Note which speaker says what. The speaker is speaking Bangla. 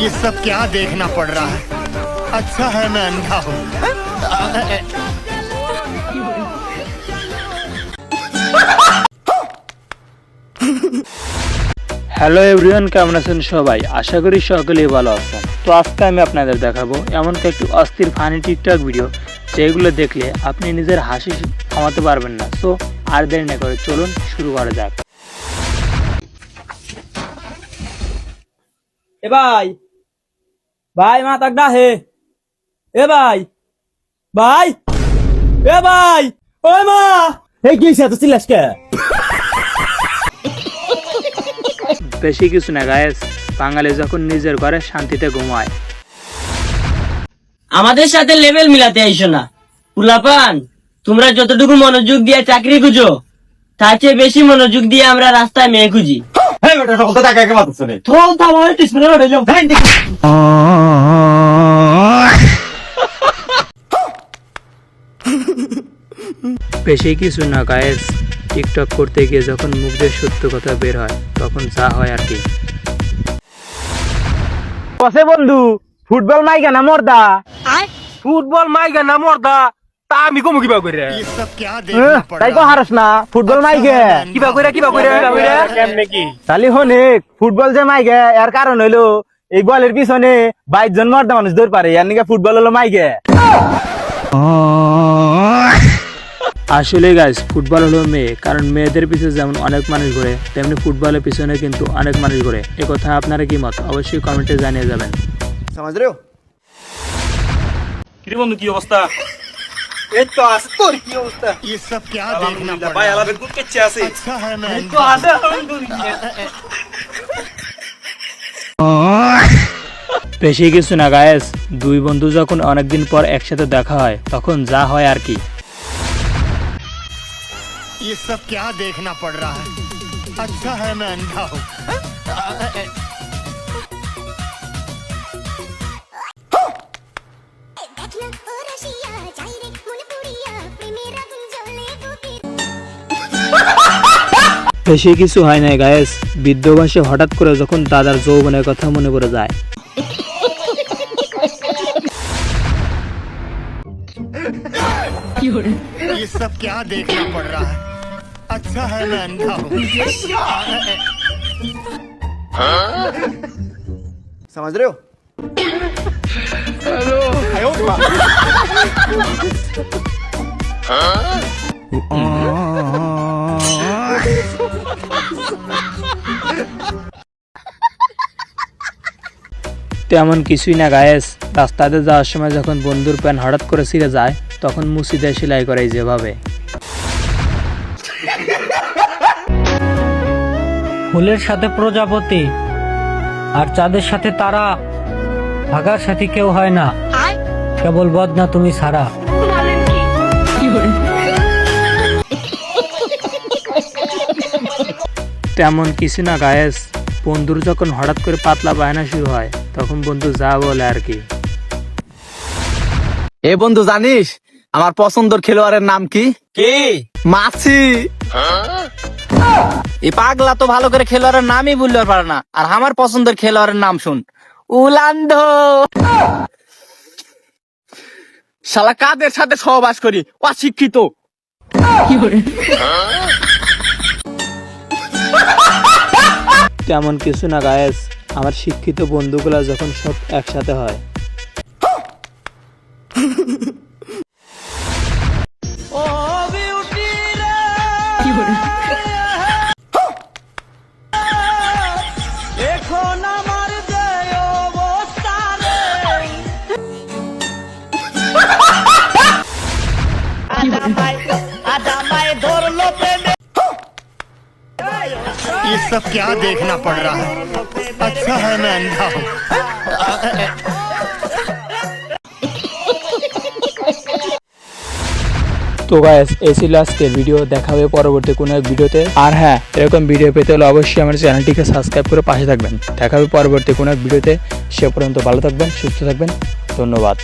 Speaker 1: ये सब क्या देखना पड़ रहा है? अच्छा है मैं अंधा हूँ।
Speaker 2: হ্যালো এভরিওয়ান, কেমন আছেন সবাই? আশা করি সকলেই ভালো আছেন। তো আজকে আমি আপনাদের দেখাবো এমন একটু অস্থির ফানি টিকটক ভিডিও যেগুলো দেখলে আপনি নিজের হাসি থামাতে পারবেন না। সো আর দেরি না করে চলুন শুরু করা যাক।
Speaker 3: এ ভাই ভাই মা তাক ডাহে। এ ভাই ভাই এ ভাই ওই মা এই কি এত চিল্লাস কে?
Speaker 2: বেশি কিছু না গায়েস, বাঙালি যখন নিজের ঘরে শান্তিতে ঘুমায়।
Speaker 4: আমাদের সাথে লেভেল মিলাতে আইসো না পুলাপান। তোমরা যতটুকু মনোযোগ দিয়ে চাকরি খুঁজো তার চেয়ে বেশি মনোযোগ দিয়ে আমরা রাস্তায় মেয়ে খুঁজি।
Speaker 2: বেশি কিছু না গায়েস, টিকটক করতে গিয়ে যখন মুখ দিয়ে সত্য কথা বের হয় তখন যা হয় আর কি।
Speaker 3: কসে বন্ধু ফুটবল মাইগা না মর্দা? ফুটবল মাইগা না মর্দা তা আমি কমু কিবা কইরা?
Speaker 1: ये सब क्या देखना पड़
Speaker 3: তাই
Speaker 1: रहा
Speaker 3: কো
Speaker 1: है?
Speaker 3: হারস না ফুটবল মাইগে কিবা কইরা কেমনে কি তালি হনে ফুটবল যে মাইগে এর কারণ হইলো এই বলের পিছনে 22 জন মর্দা মানুষ দৌড় পারে, এর নিকে ফুটবল হলো মাইগে।
Speaker 2: আসলে গাইস, ফুটবল হলো মেয়ে, কারণ মেয়েদের পিছনে যেমন অনেক মানুষ ঘোরে তেমনি ফুটবলের পিছনে কিন্তু অনেক মানুষ ঘোরে। এ কথা আপনারা কি মত অবশ্যই কমেন্টে জানিয়ে যাবেন।
Speaker 1: समझ रहे हो?
Speaker 3: কি বন্ধু কি অবস্থা? এই তো আছে তোর কি অবস্থা?
Speaker 1: ये सब क्या देखना पड़
Speaker 3: ভাই
Speaker 1: रहा है?
Speaker 3: আলাদা গুড কেছে আছে।
Speaker 1: अच्छा है मैं
Speaker 3: এই তো
Speaker 1: अंधा
Speaker 3: আছে আলহামদুলিল্লাহ।
Speaker 2: বেশি কিছু না গায়েস, দুই বন্ধু যখন অনেকদিন পর একসাথে দেখা হয় তখন যা হয় আর কি।
Speaker 1: हूँ। ये सब क्या देखना पड़ रहा है? अच्छा है मैं अंधा हूँ।
Speaker 2: বেশি কিছু হয় না গায়েস, বৃদ্ধ বয়সে হঠাৎ করে যখন দাদার যৌবনের কথা মনে পড়ে যায়।
Speaker 1: ये सब क्या देखना पड़ रहा है? अच्छा है मैं अंधा हूँ। समझ रहे हो?
Speaker 2: তেমন কিছুই না গায়েস, রাস্তাতে যাওয়ার সময় যখন বন্ধুর প্যান্ট হঠাৎ করে ছিঁড়ে যায় তখন মুচি দিয়ে সেলাই করাই যেভাবে।
Speaker 5: ফুলের সাথে প্রজাপতি আর চাঁদের সাথে তারা, ভাগার সাথে কেউ হয় না, কেবল বদনা তুমি ছাড়া।
Speaker 2: তেমন কিছু না গায়েস, বন্ধুর যখন হঠাৎ করে পাতলা বায়না শুরু হয় তখন বন্ধু যা বলে আর কি।
Speaker 6: এ বন্ধু জানিস আমার পছন্দের খেলোয়াড়ের নাম কি?
Speaker 3: কি
Speaker 6: মাছি। এই পাগলা তো ভালো করে খেলোয়াড়ের নামই বলতে পারে না, আর আমার পছন্দের খেলোয়াড়ের নাম শুন, উলান্ডো। শালা কাদের সাথে সহবাস করি, অশিক্ষিত।
Speaker 2: তেমন কিছু না গায়েস, আমার শিক্ষিত বন্ধুগুলা যখন সব একসাথে হয়।
Speaker 1: ये सब क्या देखना पड़ रहा है? अच्छा है मैं अंधा हूँ।
Speaker 2: তো গাইস, এই ছিল আজকের ভিডিও। দেখা হবে পরবর্তী কোনো এক ভিডিওতে। আর হ্যাঁ, এরকম ভিডিও পেতে হলে অবশ্যই আমার চ্যানেলটিকে সাবস্ক্রাইব করে পাশে থাকবেন। দেখা হবে পরবর্তী কোনো এক ভিডিওতে। সে পর্যন্ত ভালো থাকবেন, সুস্থ থাকবেন। ধন্যবাদ।